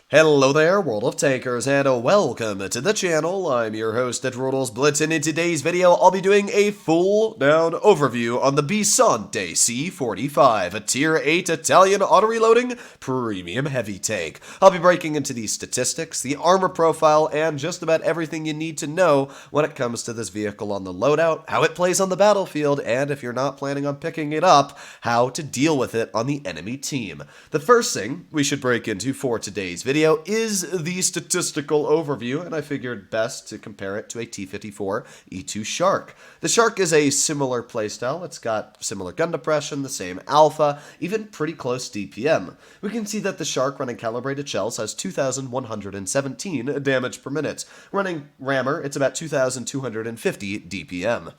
Hello there, World of Tankers, and welcome to the channel. I'm your host at Blitz, and in today's video, I'll be doing a full-down overview on the Bisonte C45, a Tier 8 Italian auto-reloading premium heavy tank. I'll be breaking into the statistics, the armor profile, and just about everything you need to know when it comes to this vehicle on the loadout, how it plays on the battlefield, and if you're not planning on picking it up, how to deal with it on the enemy team. The first thing we should break into for today's video is the statistical overview, and I figured best to compare it to a T-54 E2 Shark. The Shark is a similar playstyle. It's got similar gun depression, the same alpha, even pretty close DPM. We can see that the Shark running calibrated shells has 2,117 damage per minute. Running rammer, it's about 2,250 DPM,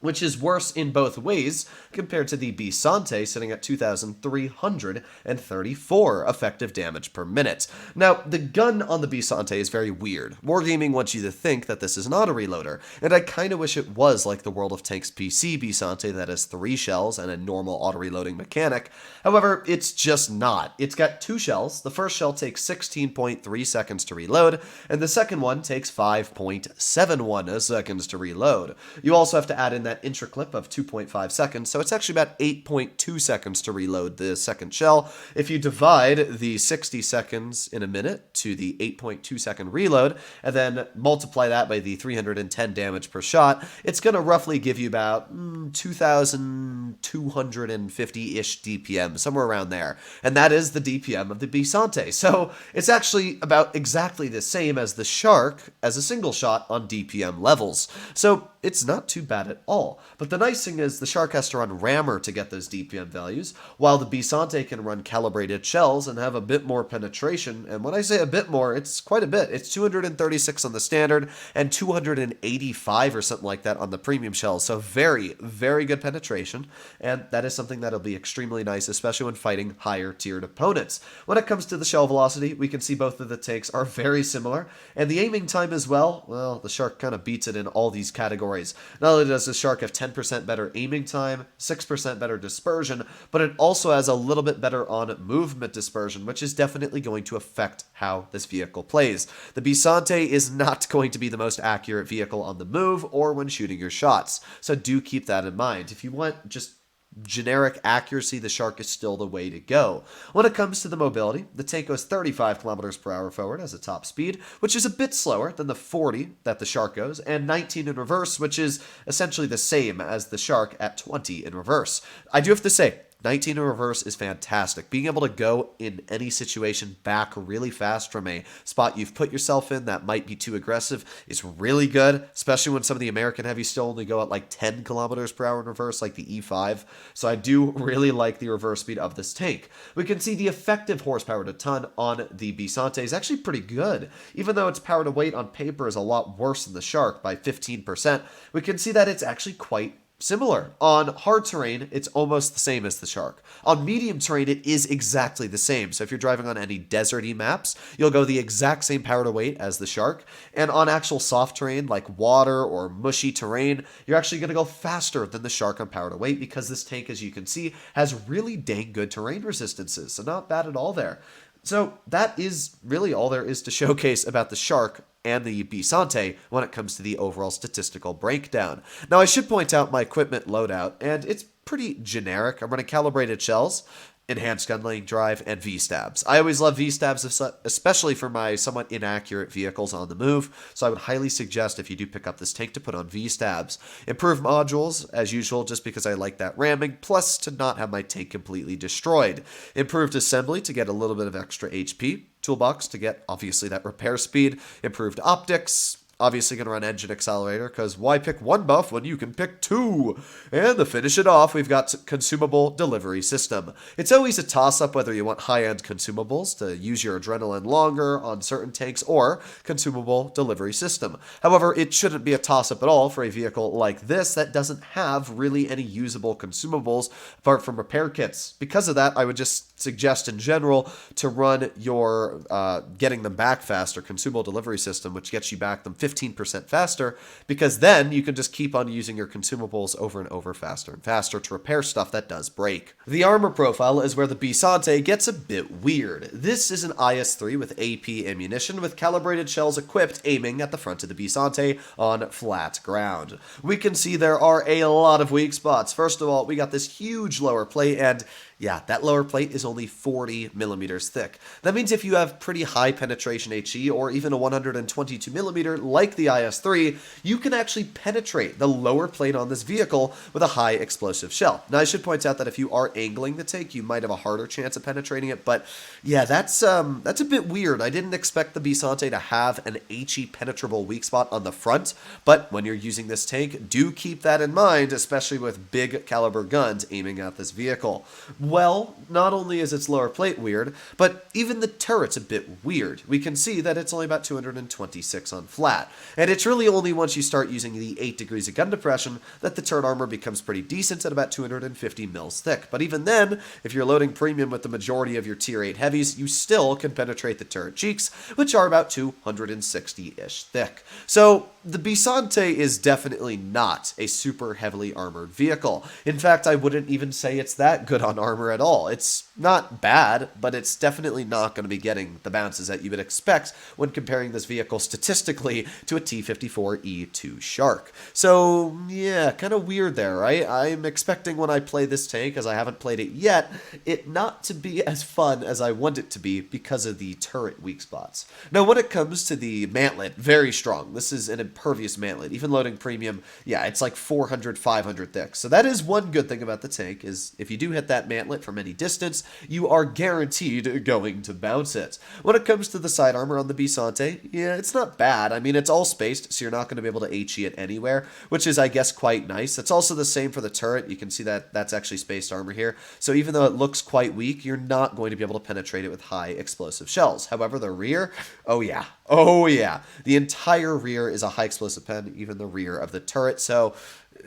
which is worse in both ways compared to the Bisonte sitting at 2,334 effective damage per minute. Now, the gun on the Bisonte is very weird. Wargaming wants you to think that this is an auto-reloader, and I kinda wish it was like the World of Tanks PC Bisonte that has 3 shells and a normal auto-reloading mechanic. However, it's just not. It's got 2 shells. The first shell takes 16.3 seconds to reload, and the second one takes 5.71 seconds to reload. You also have to add in that intro clip of 2.5 seconds, so it's actually about 8.2 seconds to reload the second shell. If you divide the 60 seconds in a minute to the 8.2 second reload, and then multiply that by the 310 damage per shot, it's going to roughly give you about 2,250-ish DPM, somewhere around there. And that is the DPM of the Bisonte. So it's actually about exactly the same as the Shark as a single shot on DPM levels. So it's not too bad at all. But the nice thing is the Shark has to run rammer to get those DPM values, while the Bisonte can run calibrated shells and have a bit more penetration. And when I say a bit more, it's quite a bit. It's 236 on the standard and 285 or something like that on the premium shells. So very, very good penetration. And that is something that'll be extremely nice, especially when fighting higher tiered opponents. When it comes to the shell velocity, we can see both of the tanks are very similar. And the aiming time as well, the Shark kind of beats it in all these categories. Not only does the Shark have 10% better aiming time, 6% better dispersion, but it also has a little bit better on movement dispersion, which is definitely going to affect how this vehicle plays. The Bisonte is not going to be the most accurate vehicle on the move or when shooting your shots, so do keep that in mind. If you want just generic accuracy, the Shark is still the way to go. When it comes to the mobility, the tank goes 35 kilometers per hour forward as a top speed, which is a bit slower than the 40 that the Shark goes, and 19 in reverse, which is essentially the same as the Shark at 20 in reverse. I do have to say, 19 in reverse is fantastic. Being able to go in any situation back really fast from a spot you've put yourself in that might be too aggressive is really good, especially when some of the American heavies still only go at like 10 kilometers per hour in reverse, like the E5. So I do really like the reverse speed of this tank. We can see the effective horsepower to ton on the Bisonte is actually pretty good. Even though its power to weight on paper is a lot worse than the Shark by 15%, we can see that it's actually quite similar. On hard terrain, it's almost the same as the Shark. On medium terrain, it is exactly the same. So if you're driving on any deserty maps, you'll go the exact same power to weight as the Shark. And on actual soft terrain, like water or mushy terrain, you're actually going to go faster than the Shark on power to weight because this tank, as you can see, has really dang good terrain resistances. So not bad at all there. So that is really all there is to showcase about the Shark and the Bisonte when it comes to the overall statistical breakdown. Now, I should point out my equipment loadout, and it's pretty generic. I'm running calibrated shells, enhanced gun laying drive, and V-stabs. I always love V-stabs, especially for my somewhat inaccurate vehicles on the move, so I would highly suggest if you do pick up this tank to put on V-stabs. Improved modules, as usual, just because I like that ramming, plus to not have my tank completely destroyed. Improved assembly to get a little bit of extra HP. Toolbox to get, obviously, that repair speed. Improved optics. Obviously going to run engine accelerator, because why pick one buff when you can pick 2? And to finish it off, we've got consumable delivery system. It's always a toss-up whether you want high-end consumables to use your adrenaline longer on certain tanks or consumable delivery system. However, it shouldn't be a toss-up at all for a vehicle like this that doesn't have really any usable consumables apart from repair kits. Because of that, I would just suggest in general to run your getting them back faster consumable delivery system, which gets you back them 50 15% faster, because then you can just keep on using your consumables over and over faster and faster to repair stuff that does break. The armor profile is where the Bisonte gets a bit weird. This is an IS-3 with AP ammunition with calibrated shells equipped aiming at the front of the Bisonte on flat ground. We can see there are a lot of weak spots. First of all, we got this huge lower plate, and yeah, that lower plate is only 40 millimeters thick. That means if you have pretty high penetration HE or even a 122 millimeter like the IS-3, you can actually penetrate the lower plate on this vehicle with a high explosive shell. Now, I should point out that if you are angling the tank, you might have a harder chance of penetrating it, but yeah, that's a bit weird. I didn't expect the Bisonte to have an HE penetrable weak spot on the front, but when you're using this tank, do keep that in mind, especially with big caliber guns aiming at this vehicle. Well, not only is its lower plate weird, but even the turret's a bit weird. We can see that it's only about 226 on flat, and it's really only once you start using the 8 degrees of gun depression that the turret armor becomes pretty decent at about 250 mils thick. But even then, if you're loading premium with the majority of your tier 8 heavies, you still can penetrate the turret cheeks, which are about 260-ish thick. So the Bisonte is definitely not a super heavily armored vehicle. In fact, I wouldn't even say it's that good on armor at all. It's not bad, but it's definitely not going to be getting the bounces that you would expect when comparing this vehicle statistically to a T-54E2 Shark. So yeah, kind of weird there, right? I'm expecting when I play this tank, as I haven't played it yet, it not to be as fun as I want it to be because of the turret weak spots. Now, when it comes to the mantlet, very strong. This is an impervious mantlet. Even loading premium, yeah, it's like 400, 500 thick. So that is one good thing about the tank, is if you do hit that mantlet from any distance, you are guaranteed going to bounce it. When it comes to the side armor on the Bisonte, yeah, it's not bad. I mean, it's all spaced, so you're not going to be able to HE it anywhere, which is, I guess, quite nice. That's also the same for the turret. You can see that that's actually spaced armor here. So even though it looks quite weak, you're not going to be able to penetrate it with high explosive shells. However, the rear, oh yeah. The entire rear is a high explosive pen, even the rear of the turret. So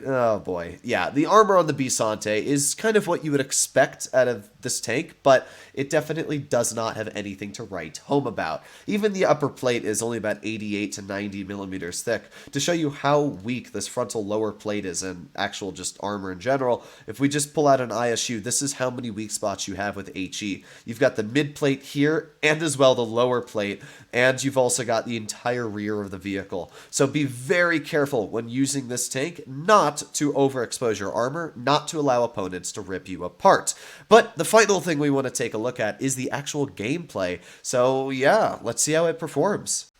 oh boy. Yeah, the armor on the Bisonte is kind of what you would expect out of this tank, but it definitely does not have anything to write home about. Even the upper plate is only about 88 to 90 millimeters thick. To show you how weak this frontal lower plate is and actual just armor in general, if we just pull out an ISU, this is how many weak spots you have with HE. You've got the mid plate here, and as well the lower plate, and you've also got the entire rear of the vehicle. So be very careful when using this tank not to overexpose your armor, not to allow opponents to rip you apart. But the final thing we want to take a look at is the actual gameplay. So yeah, let's see how it performs.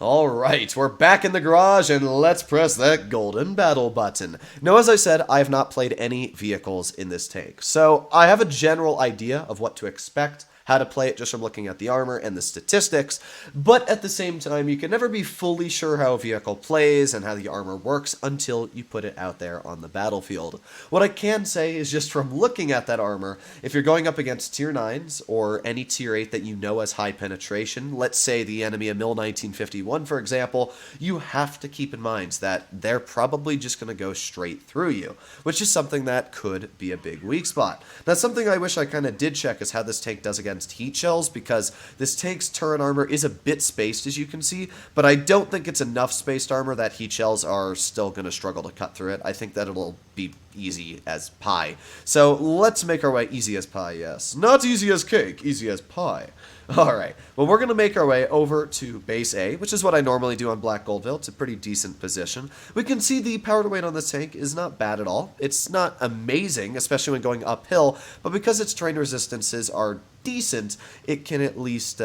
Alright, we're back in the garage, and let's press that golden battle button. Now, as I said, I have not played any vehicles in this tank, so I have a general idea of what to expect, how to play it just from looking at the armor and the statistics, but at the same time, you can never be fully sure how a vehicle plays and how the armor works until you put it out there on the battlefield. What I can say is just from looking at that armor, if you're going up against tier 9s or any tier 8 that you know has high penetration, let's say the enemy a MIL 1951 for example, you have to keep in mind that they're probably just going to go straight through you, which is something that could be a big weak spot. Now, something I wish I kind of did check is how this tank does against heat shells, because this tank's turret armor is a bit spaced, as you can see, but I don't think it's enough spaced armor that heat shells are still going to struggle to cut through it. I think that it'll be easy as pie. So let's make our way easy as pie, yes. Not easy as cake, easy as pie. Alright, well, we're going to make our way over to base A, which is what I normally do on Black Goldville. It's a pretty decent position. We can see the power to weight on this tank is not bad at all. It's not amazing, especially when going uphill, but because its terrain resistances are decent, it can at least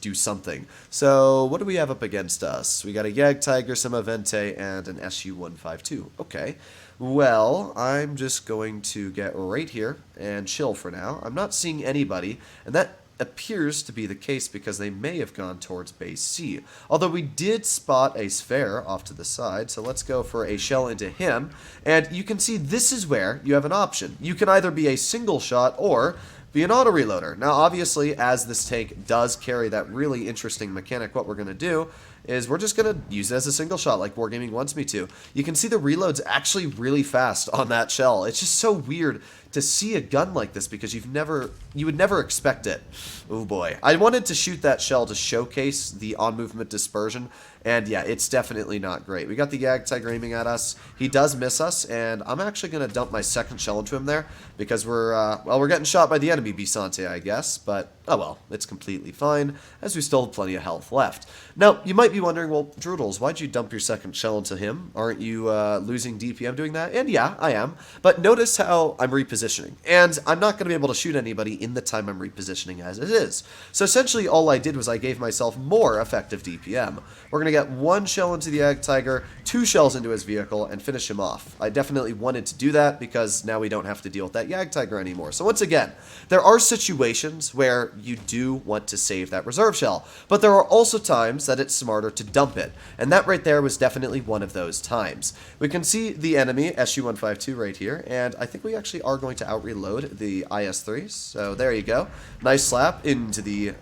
do something. So what do we have up against us? We got a Jagdtiger, some Avente, and an SU-152. Okay. Well, I'm just going to get right here and chill for now. I'm not seeing anybody, and that appears to be the case because they may have gone towards base C. Although we did spot a sphere off to the side, so let's go for a shell into him. And you can see this is where you have an option. You can either be a single shot or be an auto-reloader. Now, obviously, as this tank does carry that really interesting mechanic, what we're going to do is we're just going to use it as a single shot like Wargaming wants me to. You can see the reload's actually really fast on that shell. It's just so weird to see a gun like this because you would never expect it. Oh boy. I wanted to shoot that shell to showcase the on-movement dispersion, and yeah, it's definitely not great. We got the Yag Tiger aiming at us. He does miss us, and I'm actually going to dump my second shell into him there because we're getting shot by the enemy Bisonte, I guess, but oh well, it's completely fine, as we still have plenty of health left. Now, you might be wondering, well, Droodles, why'd you dump your second shell into him? Aren't you losing DPM doing that? And yeah, I am, but notice how I'm repositioning, and I'm not going to be able to shoot anybody in the time I'm repositioning as it is. So essentially, all I did was I gave myself more effective DPM. We're going to get one shell into the Yag Tiger, two shells into his vehicle, and finish him off. I definitely wanted to do that because now we don't have to deal with that Yag Tiger anymore. So once again, there are situations where you do want to save that reserve shell, but there are also times that it's smarter to dump it, and that right there was definitely one of those times. We can see the enemy SU-152 right here, and I think we actually are going to out-reload the IS-3, so there you go. Nice slap into the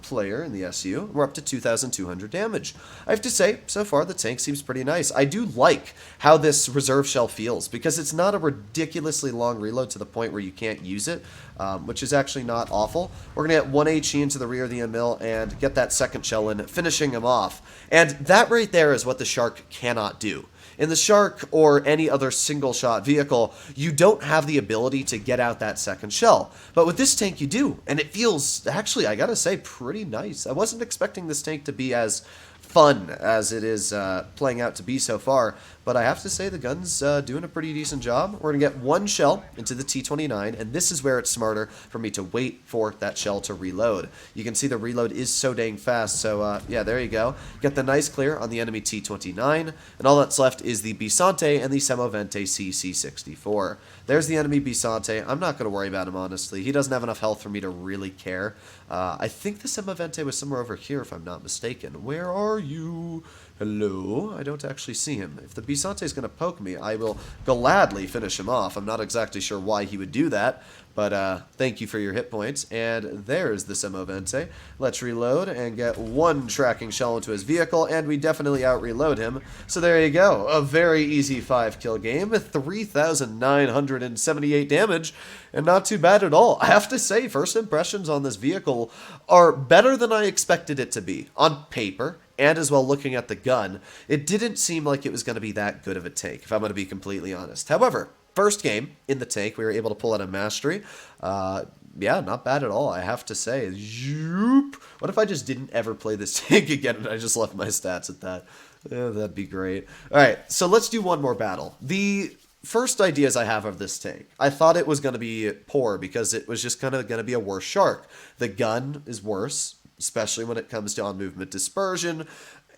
player in the SU. We're up to 2,200 damage. I have to say, so far the tank seems pretty nice. I do like how this reserve shell feels because it's not a ridiculously long reload to the point where you can't use it, which is actually not awful. We're going to get 1 HE into the rear of the mill and get that second shell in, finishing him off. And that right there is what the Shark cannot do. In the Shark or any other single-shot vehicle, you don't have the ability to get out that second shell. But with this tank, you do, and it feels, actually, I gotta say, pretty nice. I wasn't expecting this tank to be as fun as it is playing out to be so far, but I have to say the gun's doing a pretty decent job. We're going to get one shell into the T29, and this is where it's smarter for me to wait for that shell to reload. You can see the reload is so dang fast, so yeah, there you go. Get the nice clear on the enemy T29, and all that's left is the Bisonte and the Bisonte C45. There's the enemy Bisonte. I'm not going to worry about him, honestly. He doesn't have enough health for me to really care. I think the Bisonte was somewhere over here, if I'm not mistaken. Where are you? Hello? I don't actually see him. If the Bisonte is going to poke me, I will gladly finish him off. I'm not exactly sure why he would do that, but thank you for your hit points. And there's the Bisonte. Let's reload and get one tracking shell into his vehicle, and we definitely out-reload him. So there you go. A very easy 5-kill game with 3,978 damage, and not too bad at all. I have to say, first impressions on this vehicle are better than I expected it to be. On paper, and as well looking at the gun, it didn't seem like it was going to be that good of a tank, if I'm going to be completely honest. However, first game in the tank, we were able to pull out a mastery. Yeah, not bad at all, I have to say. Zoop. What if I just didn't ever play this tank again and I just left my stats at that? Yeah, that'd be great. Alright, so let's do one more battle. The first ideas I have of this tank, I thought it was going to be poor because it was just kind of going to be a worse Shark. The gun is worse, especially when it comes to on-movement dispersion,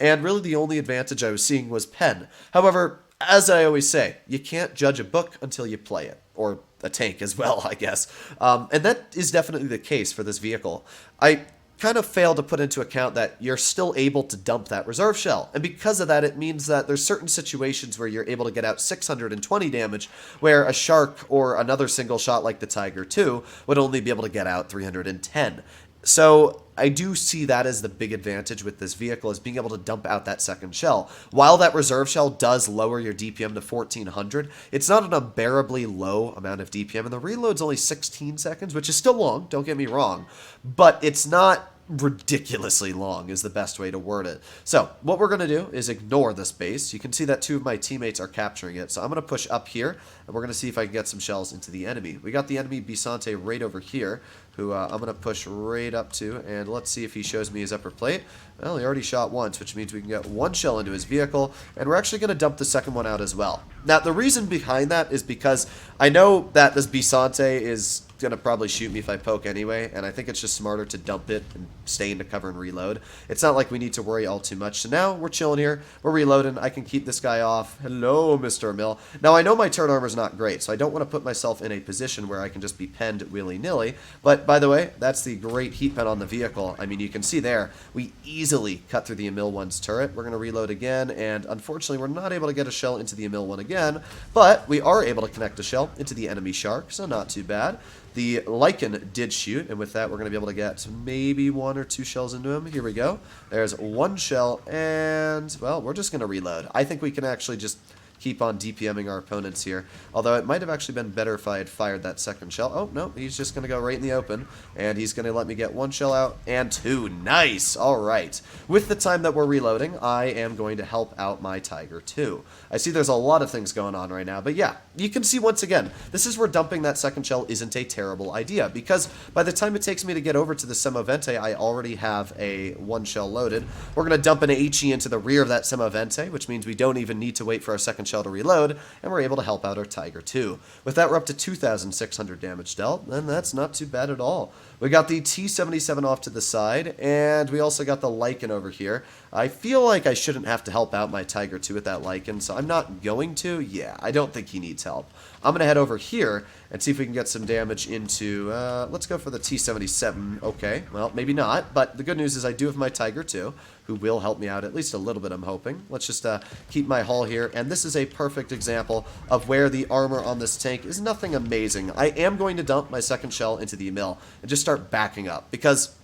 and really the only advantage I was seeing was pen. However, as I always say, you can't judge a book until you play it, or a tank as well, I guess. And that is definitely the case for this vehicle. I kind of failed to put into account that you're still able to dump that reserve shell, and because of that, it means that there's certain situations where you're able to get out 620 damage, where a Shark or another single shot like the Tiger II would only be able to get out 310. So I do see that as the big advantage with this vehicle, is being able to dump out that second shell. While that reserve shell does lower your DPM to 1400, it's not an unbearably low amount of DPM, and the reload's only 16 seconds, which is still long, don't get me wrong, but it's not ridiculously long is the best way to word it. So what we're going to do is ignore this base. You can see that two of my teammates are capturing it, so I'm going to push up here, and we're going to see if I can get some shells into the enemy. We got the enemy Bisonte right over here, who I'm going to push right up to, and let's see if he shows me his upper plate. Well, he already shot once, which means we can get one shell into his vehicle, and we're actually going to dump the second one out as well. Now, the reason behind that is because I know that this Bisonte is going to probably shoot me if I poke anyway, and I think it's just smarter to dump it and stay into cover and reload. It's not like we need to worry all too much. So now we're chilling here. We're reloading. I can keep this guy off. Hello, Mr. Mill. Now, I know my turn armor is not great, so I don't want to put myself in a position where I can just be penned willy-nilly, but by the way, that's the great heat pen on the vehicle. I mean, you can see there, we easily cut through the Emil 1's turret. We're going to reload again, and unfortunately, we're not able to get a shell into the Emil 1 again, but we are able to connect a shell into the enemy Shark, so not too bad. The Lycan did shoot, and with that, we're going to be able to get maybe 1 or 2 shells into him. Here we go. There's 1 shell, and, well, we're just going to reload. I think we can actually just keep on DPMing our opponents here. Although it might have actually been better if I had fired that second shell. Oh, no, he's just going to go right in the open. And he's going to let me get 1 shell out and 2. Nice! All right. With the time that we're reloading, I am going to help out my Tiger too. I see there's a lot of things going on right now. But yeah, you can see once again, this is where dumping that second shell isn't a terrible idea. Because by the time it takes me to get over to the Semovente, I already have a 1 shell loaded. We're going to dump an HE into the rear of that Semovente, which means we don't even need to wait for our second shell to reload, and we're able to help out our Tiger too. With that, we're up to 2,600 damage dealt, and that's not too bad at all. We got the T77 off to the side, and we also got the Lycan over here. I feel like I shouldn't have to help out my Tiger 2 with that Lycan, so I'm not going to. Yeah, I don't think he needs help. I'm going to head over here and see if we can get some damage into, let's go for the T77. Okay, well, maybe not, but the good news is I do have my Tiger 2, who will help me out at least a little bit, I'm hoping. Let's just keep my hull here, and this is a perfect example of where the armor on this tank is nothing amazing. I am going to dump my second shell into the mill and just start backing up, because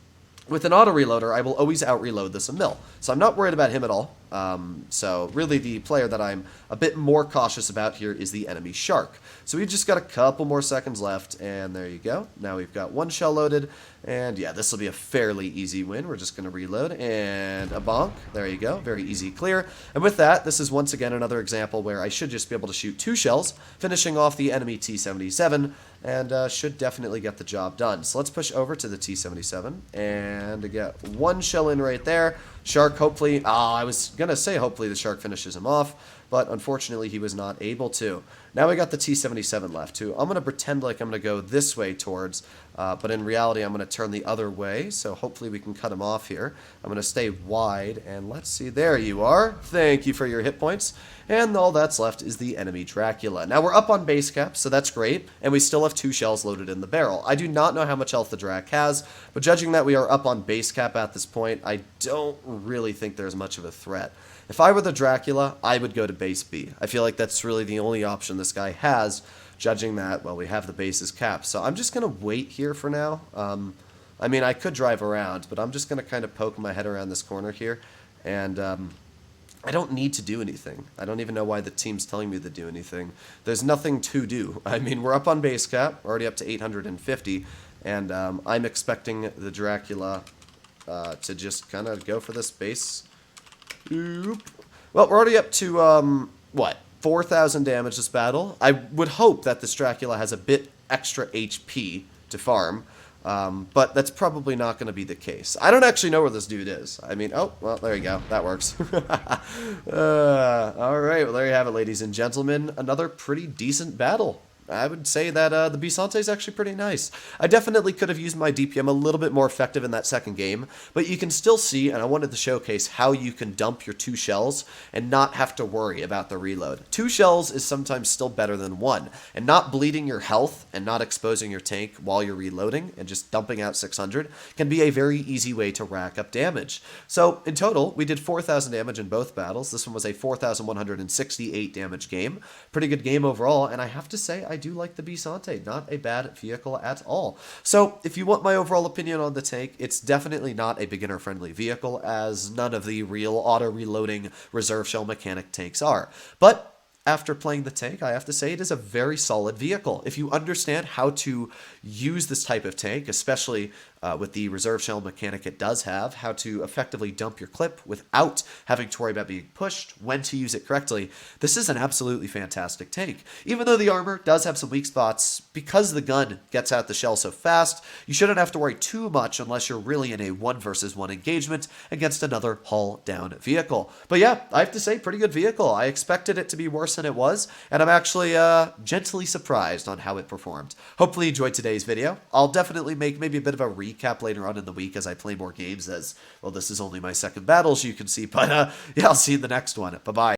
with an auto-reloader, I will always out-reload this mill. So I'm not worried about him at all. So really the player that I'm a bit more cautious about here is the enemy Shark. So we've just got a couple more seconds left, and there you go. Now we've got 1 shell loaded, and yeah, this will be a fairly easy win. We're just going to reload, and a bonk. There you go. Very easy clear. And with that, this is once again another example where I should just be able to shoot 2 shells, finishing off the enemy T77, and should definitely get the job done. So let's push over to the T77 and get 1 shell in right there. Shark, hopefully, I was going to say hopefully the Shark finishes him off, but unfortunately he was not able to. Now we got the T77 left too. I'm going to pretend like I'm going to go this way towards, but in reality I'm going to turn the other way, so hopefully we can cut him off here. I'm going to stay wide, and let's see, there you are. Thank you for your hit points. And all that's left is the enemy Dracula. Now we're up on base cap, so that's great, and we still have 2 shells loaded in the barrel. I do not know how much health the Drac has, but judging that we are up on base cap at this point, I don't really think there's much of a threat. If I were the Dracula, I would go to base B. I feel like that's really the only option this guy has, judging that, well, we have the bases capped. So I'm just going to wait here for now. I mean, I could drive around, but I'm just going to kind of poke my head around this corner here, and I don't need to do anything. I don't even know why the team's telling me to do anything. There's nothing to do. I mean, we're up on base cap, we're already up to 850, and I'm expecting the Dracula to just kind of go for this base. Oop. Well, we're already up to, what, 4,000 damage this battle. I would hope that this Dracula has a bit extra HP to farm, but that's probably not going to be the case. I don't actually know where this dude is. I mean, oh, well, there you go. That works. All right, well, there you have it, ladies and gentlemen. Another pretty decent battle. I would say that the Bisonte is actually pretty nice. I definitely could have used my DPM a little bit more effective in that second game, but you can still see, and I wanted to showcase how you can dump your 2 shells and not have to worry about the reload. 2 shells is sometimes still better than 1, and not bleeding your health and not exposing your tank while you're reloading and just dumping out 600 can be a very easy way to rack up damage. So in total, we did 4,000 damage in both battles. This one was a 4,168 damage game. Pretty good game overall, and I have to say, I do like the Bisonte. Not a bad vehicle at all. So if you want my overall opinion on the tank, it's definitely not a beginner-friendly vehicle, as none of the real auto-reloading reserve shell mechanic tanks are. But after playing the tank, I have to say it is a very solid vehicle. If you understand how to use this type of tank, especially with the reserve shell mechanic it does have, how to effectively dump your clip without having to worry about being pushed, when to use it correctly, this is an absolutely fantastic tank. Even though the armor does have some weak spots, because the gun gets out the shell so fast, you shouldn't have to worry too much unless you're really in a 1 versus 1 engagement against another hull-down vehicle. But yeah, I have to say, pretty good vehicle. I expected it to be worse than it was, and I'm actually gently surprised on how it performed. Hopefully you enjoyed today's video. I'll definitely make maybe a bit of a recap later on in the week as I play more games, as, well, this is only my second battle, as you can see. But yeah, I'll see you in the next one. Bye-bye.